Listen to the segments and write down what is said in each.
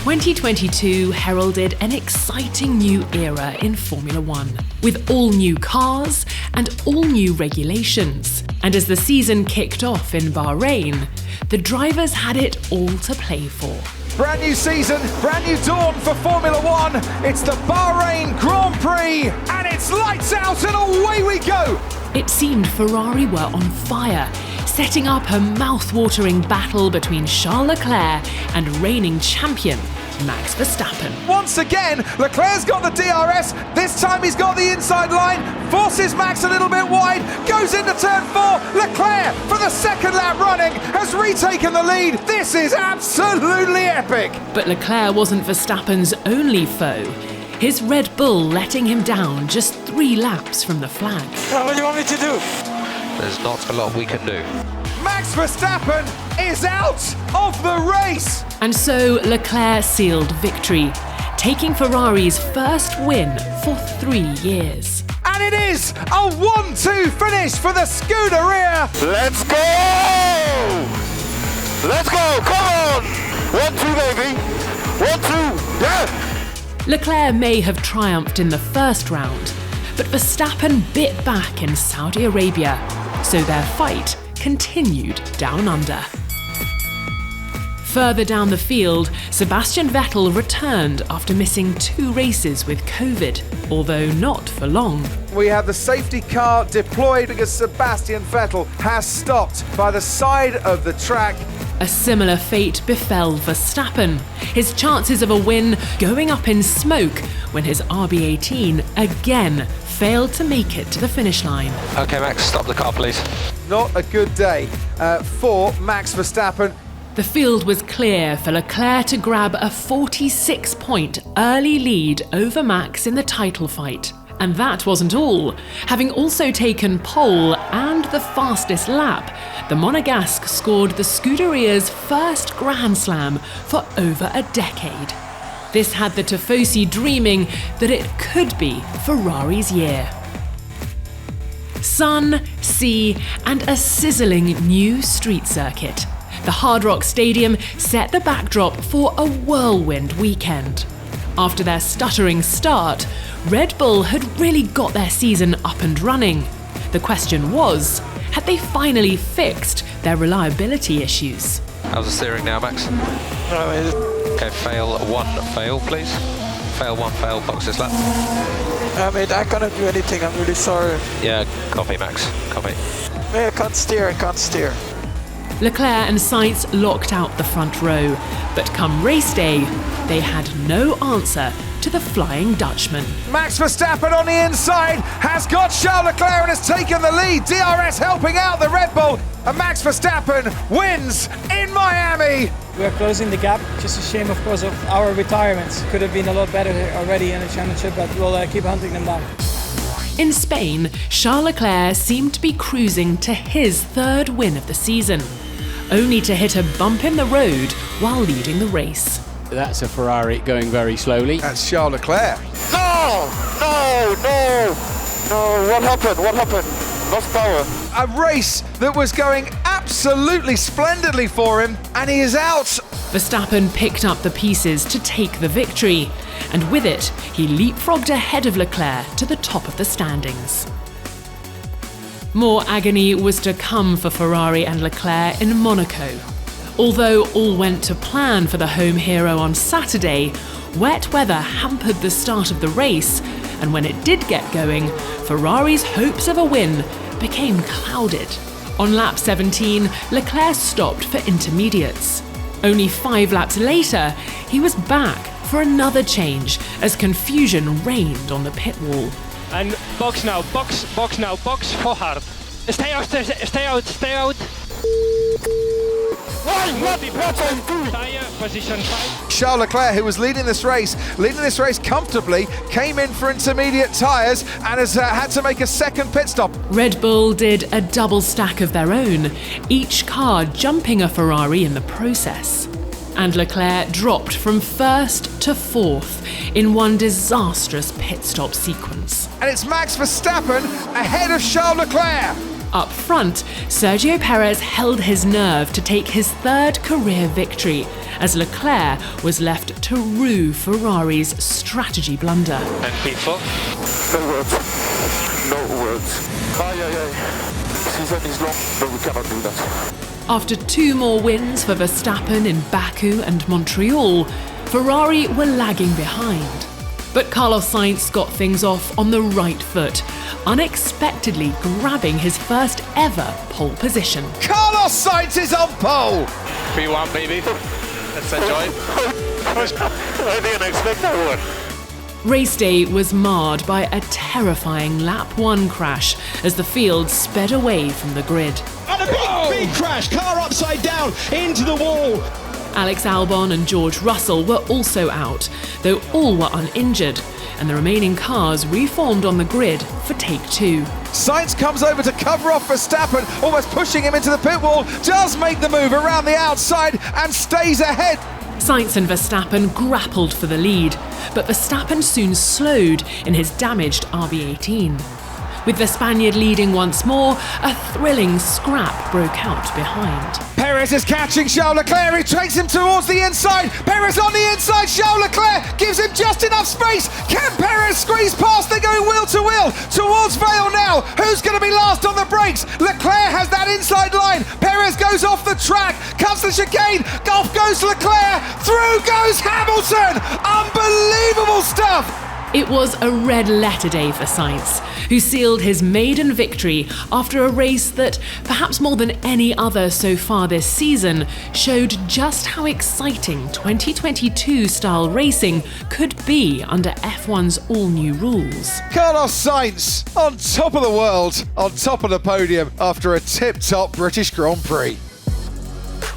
2022 heralded an exciting new era in Formula One, with all new cars and all new regulations. And as the season kicked off in Bahrain, the drivers had it all to play for. Brand new season, brand new dawn for Formula One. It's the Bahrain Grand Prix, and it's lights out and away we go. It seemed Ferrari were on fire, setting up a mouth-watering battle between Charles Leclerc and reigning champion Max Verstappen. Once again, Leclerc's got the DRS. This time he's got the inside line, forces Max a little bit wide, goes into turn 4. Leclerc, for the second lap running, has retaken the lead. This is absolutely epic. But Leclerc wasn't Verstappen's only foe. His Red Bull letting him down just 3 laps from the flag. What do you want me to do? There's not a lot we can do. Max Verstappen is out of the race. And so Leclerc sealed victory, taking Ferrari's first win for 3 years. And it is a 1-2 finish for the Scuderia. Let's go! Let's go! Come on! 1-2, baby! 1-2! Yeah! Leclerc may have triumphed in the first round, but Verstappen bit back in Saudi Arabia, so their fight continued down under. Further down the field, Sebastian Vettel returned after missing 2 races with COVID, although not for long. We have the safety car deployed because Sebastian Vettel has stopped by the side of the track. A similar fate befell Verstappen, his chances of a win going up in smoke when his RB18 again failed to make it to the finish line. Okay, Max, stop the car, please. Not a good day for Max Verstappen. The field was clear for Leclerc to grab a 46-point early lead over Max in the title fight. And that wasn't all. Having also taken pole and the fastest lap, the Monegasque scored the Scuderia's first Grand Slam for over a decade. This had the Tifosi dreaming that it could be Ferrari's year. Sun, sea, and a sizzling new street circuit. The Hard Rock Stadium set the backdrop for a whirlwind weekend. After their stuttering start, Red Bull had really got their season up and running. The question was, had they finally fixed their reliability issues? How's the steering now, Max? Okay, fail 1, fail, please. Fail 1, fail, box this lap. I cannot do anything, I'm really sorry. Yeah, copy, Max, copy. I can't steer. Leclerc and Sainz locked out the front row, but come race day, they had no answer to the Flying Dutchman. Max Verstappen on the inside has got Charles Leclerc and has taken the lead. DRS helping out the Red Bull, and Max Verstappen wins in Miami. We are closing the gap. Just a shame, of course, of our retirements. Could have been a lot better already in the championship, but we'll keep hunting them down. In Spain, Charles Leclerc seemed to be cruising to his 3rd win of the season, only to hit a bump in the road while leading the race. That's a Ferrari going very slowly. That's Charles Leclerc. No! What happened? Lost power. A race that was going absolutely splendidly for him, and he is out. Verstappen picked up the pieces to take the victory, and with it, he leapfrogged ahead of Leclerc to the top of the standings. More agony was to come for Ferrari and Leclerc in Monaco. Although all went to plan for the home hero on Saturday, wet weather hampered the start of the race, and when it did get going, Ferrari's hopes of a win became clouded. On lap 17, Leclerc stopped for intermediates. Only 5 laps later, he was back for another change as confusion reigned on the pit wall. And box now, box for hard. Stay out. Tire, position 5. Charles Leclerc, who was leading this race comfortably, came in for intermediate tyres and has had to make a second pit stop. Red Bull did a double stack of their own, each car jumping a Ferrari in the process. And Leclerc dropped from 1st to 4th in one disastrous pit stop sequence. And it's Max Verstappen ahead of Charles Leclerc. Up front, Sergio Perez held his nerve to take his third career victory, as Leclerc was left to rue Ferrari's strategy blunder. And P4. No words. No words. Season is long, but we cannot do that. After 2 more wins for Verstappen in Baku and Montreal, Ferrari were lagging behind. But Carlos Sainz got things off on the right foot, unexpectedly grabbing his first ever pole position. Carlos Sainz is on pole. P1, baby. Let's enjoy. I didn't expect that one. Race day was marred by a terrifying lap 1 crash as the field sped away from the grid. And a big crash, car upside down, into the wall. Alex Albon and George Russell were also out, though all were uninjured, and the remaining cars reformed on the grid for take 2. Sainz comes over to cover off Verstappen, almost pushing him into the pit wall, does make the move around the outside and stays ahead. Sainz and Verstappen grappled for the lead, but Verstappen soon slowed in his damaged RB18. With the Spaniard leading once more, a thrilling scrap broke out behind. Perez is catching Charles Leclerc, he takes him towards the inside. Perez on the inside, Charles Leclerc gives him just enough space. Can Perez squeeze past? They're going wheel to wheel towards Vale now. Who's going to be last on the brakes? Leclerc has that inside line. Perez goes off the track, cuts the chicane. Off goes Leclerc, through goes Hamilton. Unbelievable stuff. It was a red letter day for Sainz, who sealed his maiden victory after a race that, perhaps more than any other so far this season, showed just how exciting 2022-style racing could be under F1's all-new rules. Carlos Sainz on top of the world, on top of the podium after a tip-top British Grand Prix.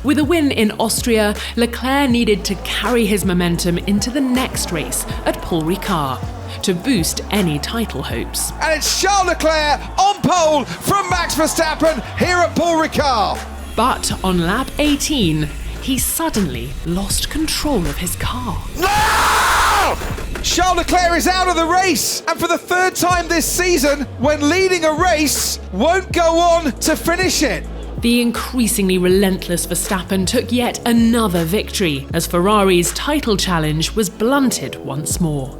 With a win in Austria, Leclerc needed to carry his momentum into the next race at Paul Ricard to boost any title hopes. And it's Charles Leclerc on pole from Max Verstappen here at Paul Ricard. But on lap 18, he suddenly lost control of his car. No! Charles Leclerc is out of the race, and for the 3rd time this season, when leading a race, won't go on to finish it. The increasingly relentless Verstappen took yet another victory as Ferrari's title challenge was blunted once more.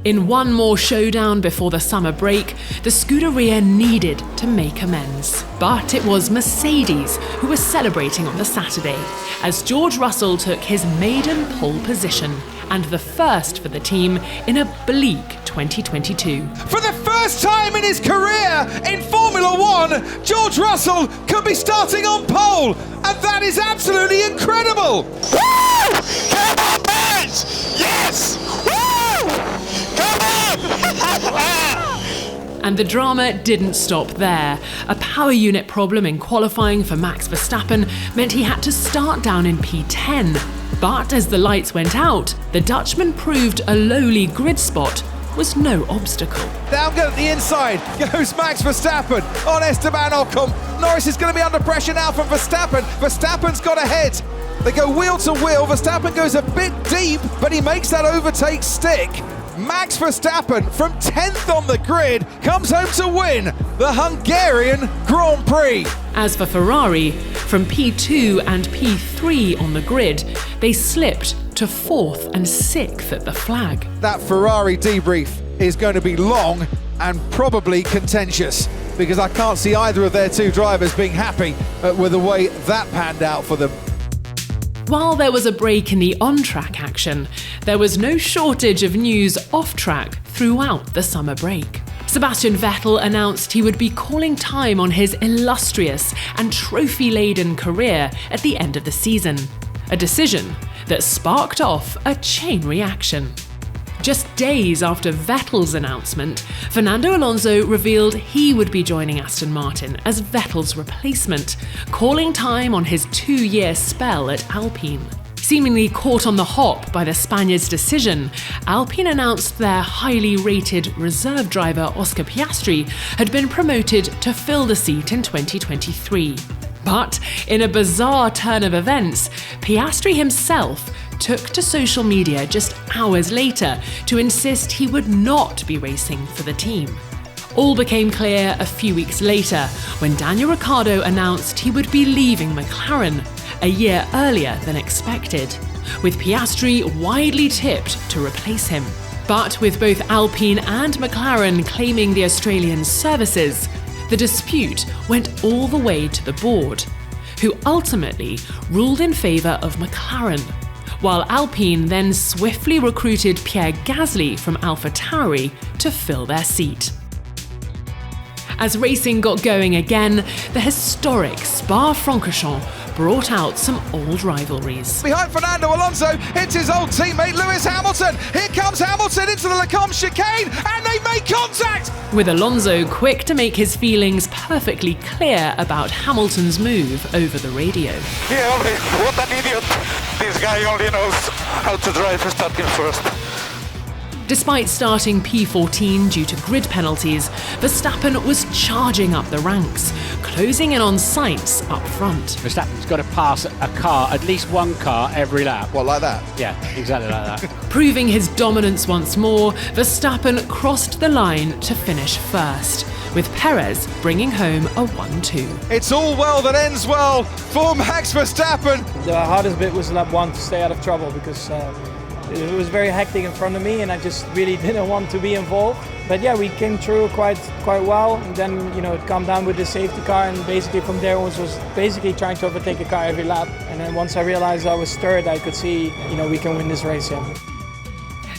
In one more showdown before the summer break, the Scuderia needed to make amends. But it was Mercedes who was celebrating on the Saturday, as George Russell took his maiden pole position, and the first for the team in a bleak 2022. For the first time in his career in Formula One, George Russell could be starting on pole, and that is absolutely incredible! Woo! Come on, Benz! Yes! Woo! Come on! And the drama didn't stop there. A power unit problem in qualifying for Max Verstappen meant he had to start down in P10. But as the lights went out, the Dutchman proved a lowly grid spot was no obstacle. Down at the inside goes Max Verstappen on Esteban Ocon. Norris is going to be under pressure now from Verstappen. Verstappen's got ahead. They go wheel to wheel. Verstappen goes a bit deep, but he makes that overtake stick. Max Verstappen, from 10th on the grid, comes home to win the Hungarian Grand Prix. As for Ferrari, from P2 and P3 on the grid, they slipped to 4th and 6th at the flag. That Ferrari debrief is going to be long and probably contentious, because I can't see either of their 2 drivers being happy with the way that panned out for them. While there was a break in the on-track action, there was no shortage of news off-track throughout the summer break. Sebastian Vettel announced he would be calling time on his illustrious and trophy-laden career at the end of the season, a decision that sparked off a chain reaction. Just days after Vettel's announcement, Fernando Alonso revealed he would be joining Aston Martin as Vettel's replacement, calling time on his 2-year spell at Alpine. Seemingly caught on the hop by the Spaniard's decision, Alpine announced their highly rated reserve driver Oscar Piastri had been promoted to fill the seat in 2023. But in a bizarre turn of events, Piastri himself took to social media just hours later to insist he would not be racing for the team. All became clear a few weeks later when Daniel Ricciardo announced he would be leaving McLaren a year earlier than expected, with Piastri widely tipped to replace him. But with both Alpine and McLaren claiming the Australian services, the dispute went all the way to the board, who ultimately ruled in favour of McLaren, while Alpine then swiftly recruited Pierre Gasly from AlphaTauri to fill their seat. As racing got going again, the historic Spa-Francorchamps brought out some old rivalries. Behind Fernando Alonso, it's his old teammate Lewis Hamilton. Here comes Hamilton into the Lecombe chicane, and they make contact! With Alonso quick to make his feelings perfectly clear about Hamilton's move over the radio. Yeah, what an idiot. This guy only knows how to drive Verstappen first. Despite starting P14 due to grid penalties, Verstappen was charging up the ranks, closing in on Sainz up front. Verstappen's got to pass a car, at least one car, every lap. What, like that? Yeah, exactly like that. Proving his dominance once more, Verstappen crossed the line to finish first, with Perez bringing home a 1-2. It's all well that ends well for Max Verstappen. The hardest bit was lap 1 to stay out of trouble because it was very hectic in front of me and I just really didn't want to be involved. But yeah, we came through quite well, and then it calmed down with the safety car, and basically from there on was basically trying to overtake a car every lap. And then once I realized I was third, I could see we can win this race. Yeah.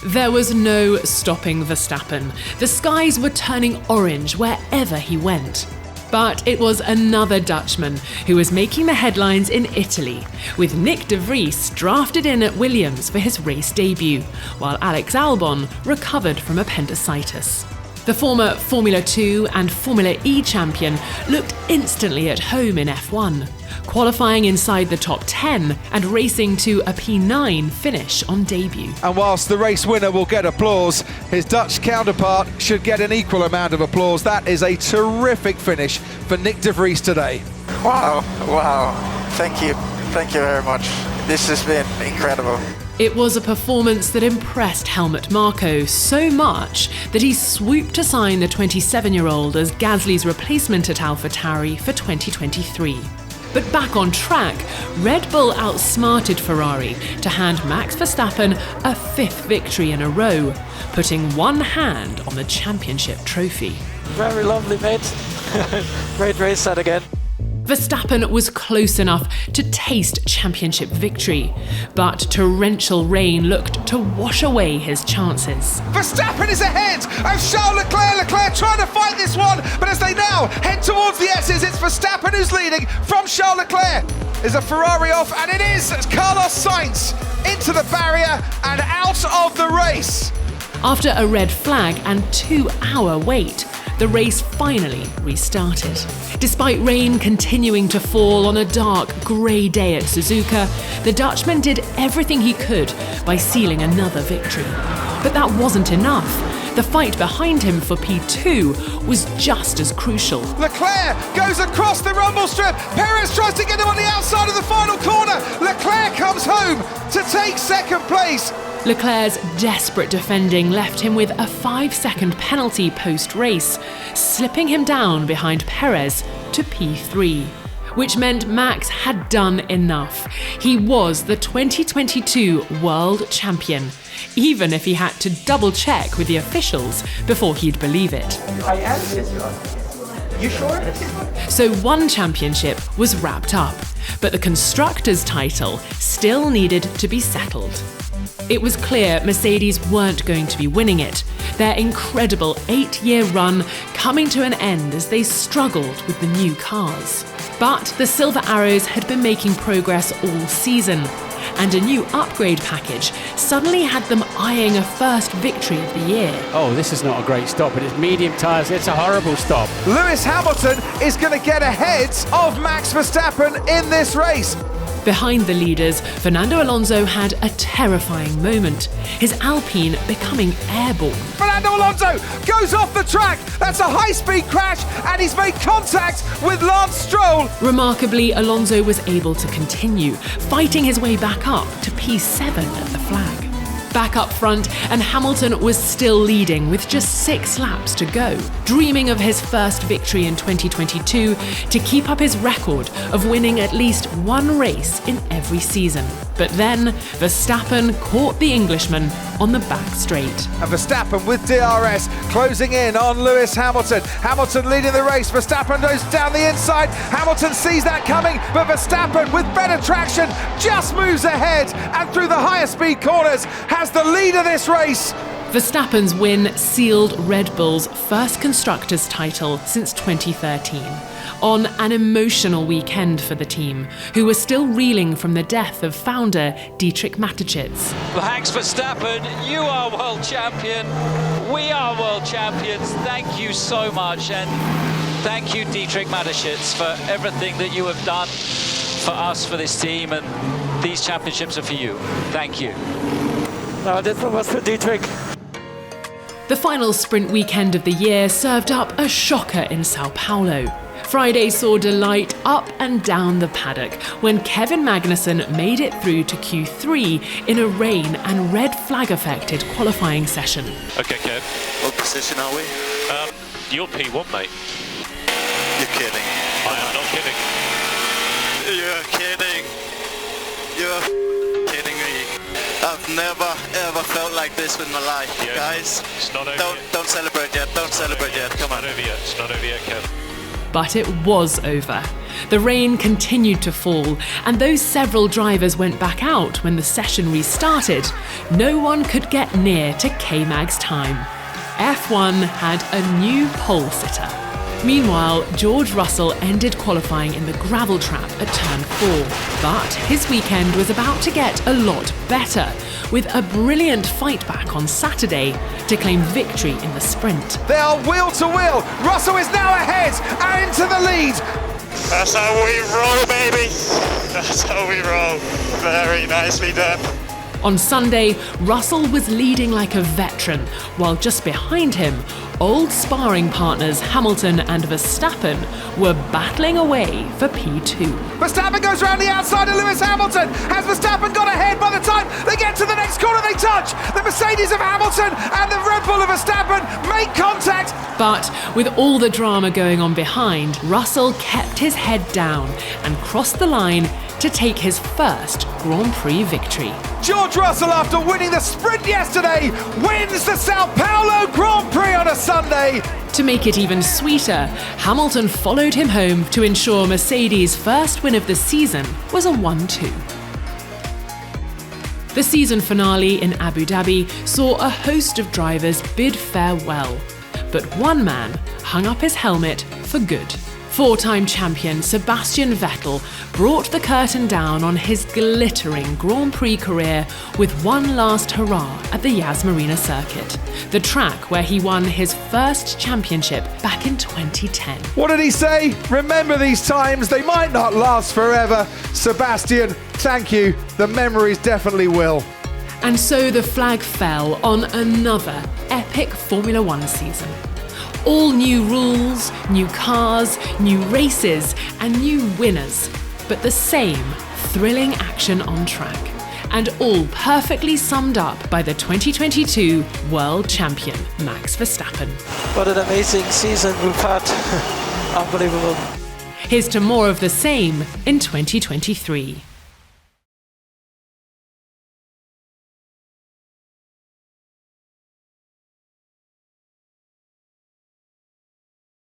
There was no stopping Verstappen. The skies were turning orange wherever he went. But it was another Dutchman who was making the headlines in Italy, with Nick de Vries drafted in at Williams for his race debut, while Alex Albon recovered from appendicitis. The former Formula 2 and Formula E champion looked instantly at home in F1, qualifying inside the top 10 and racing to a P9 finish on debut. And whilst the race winner will get applause, his Dutch counterpart should get an equal amount of applause. That is a terrific finish for Nick de Vries today. Wow. Thank you very much. This has been incredible. It was a performance that impressed Helmut Marko so much that he swooped to sign the 27-year-old as Gasly's replacement at AlphaTauri for 2023. But back on track, Red Bull outsmarted Ferrari to hand Max Verstappen a 5th victory in a row, putting one hand on the championship trophy. Very lovely, mate. Great race set again. Verstappen was close enough to taste championship victory, but torrential rain looked to wash away his chances. Verstappen is ahead of Charles Leclerc. Leclerc trying to fight this one, but as they now head towards the S's, it's Verstappen who's leading from Charles Leclerc. Is a Ferrari off, and it is Carlos Sainz into the barrier and out of the race. After a red flag and 2-hour wait, the race finally restarted. Despite rain continuing to fall on a dark, grey day at Suzuka, the Dutchman did everything he could by sealing another victory. But that wasn't enough. The fight behind him for P2 was just as crucial. Leclerc goes across the rumble strip. Perez tries to get him on the outside of the final corner. Leclerc comes home to take second place. Leclerc's desperate defending left him with a 5-second penalty post-race, slipping him down behind Perez to P3, which meant Max had done enough. He was the 2022 world champion, even if he had to double-check with the officials before he'd believe it. I am? Yes, you are. You sure? So one championship was wrapped up, but the constructors' title still needed to be settled. It was clear Mercedes weren't going to be winning it, their incredible 8-year run coming to an end as they struggled with the new cars. But the Silver Arrows had been making progress all season, and a new upgrade package suddenly had them eyeing a first victory of the year. Oh, this is not a great stop, but it's medium tyres. It's a horrible stop. Lewis Hamilton is going to get ahead of Max Verstappen in this race. Behind the leaders, Fernando Alonso had a terrifying moment, his Alpine becoming airborne. Fernando Alonso goes off the track. That's a high-speed crash, and he's made contact with Lance Stroll. Remarkably, Alonso was able to continue, fighting his way back up to P7 at the flag. back up front, and Hamilton was still leading with just 6 laps to go, dreaming of his first victory in 2022 to keep up his record of winning at least one race in every season. But then, Verstappen caught the Englishman on the back straight. And Verstappen with DRS closing in on Lewis Hamilton. Hamilton leading the race. Verstappen goes down the inside. Hamilton sees that coming, but Verstappen with better traction just moves ahead and through the higher speed corners has the lead of this race. Verstappen's win sealed Red Bull's first constructors' title since 2013, on an emotional weekend for the team, who were still reeling from the death of founder Dietrich Mateschitz. Max Verstappen, you are world champion. We are world champions. Thank you so much, and thank you, Dietrich Mateschitz, for everything that you have done for us, for this team, and these championships are for you. Thank you. No, this one was for Dietrich. The final sprint weekend of the year served up a shocker in Sao Paulo. Friday saw delight up and down the paddock when Kevin Magnussen made it through to Q3 in a rain and red flag affected qualifying session. Okay, Kev. What position are we? You're P1, mate. You're kidding. I am not kidding. You're kidding. You're kidding me. I've never ever felt like this in my life, yeah. Guys. It's not over yet. Don't celebrate yet. Don't celebrate yet. Come on. It's not over yet. It's not over yet, Kev. But it was over. The rain continued to fall, and though several drivers went back out when the session restarted, no one could get near to K-Mag's time. F1 had a new pole sitter. Meanwhile, George Russell ended qualifying in the gravel trap at turn 4. But his weekend was about to get a lot better, with a brilliant fight back on Saturday to claim victory in the sprint. They are wheel to wheel. Russell is now ahead and into the lead. That's how we roll, baby. That's how we roll. Very nicely done. On Sunday, Russell was leading like a veteran, while just behind him, old sparring partners Hamilton and Verstappen were battling away for P2. Verstappen goes around the outside of Lewis Hamilton. Has Verstappen got ahead by the time they get to the next corner they touch? The Mercedes of Hamilton and the Red Bull of Verstappen make contact. But with all the drama going on behind, Russell kept his head down and crossed the line to take his first Grand Prix victory. George Russell, after winning the sprint yesterday, wins the Sao Paulo Grand Prix on a Sunday. To make it even sweeter, Hamilton followed him home to ensure Mercedes' first win of the season was a 1-2. The season finale in Abu Dhabi saw a host of drivers bid farewell, but one man hung up his helmet for good. 4-time champion Sebastian Vettel brought the curtain down on his glittering Grand Prix career with one last hurrah at the Yas Marina circuit, the track where he won his first championship back in 2010. What did he say? Remember these times, they might not last forever. Sebastian, thank you. The memories definitely will. And so the flag fell on another epic Formula One season. All new rules, new cars, new races, and new winners, but the same thrilling action on track, and all perfectly summed up by the 2022 world champion Max Verstappen. What an amazing season we've had. Unbelievable. Here's to more of the same in 2023.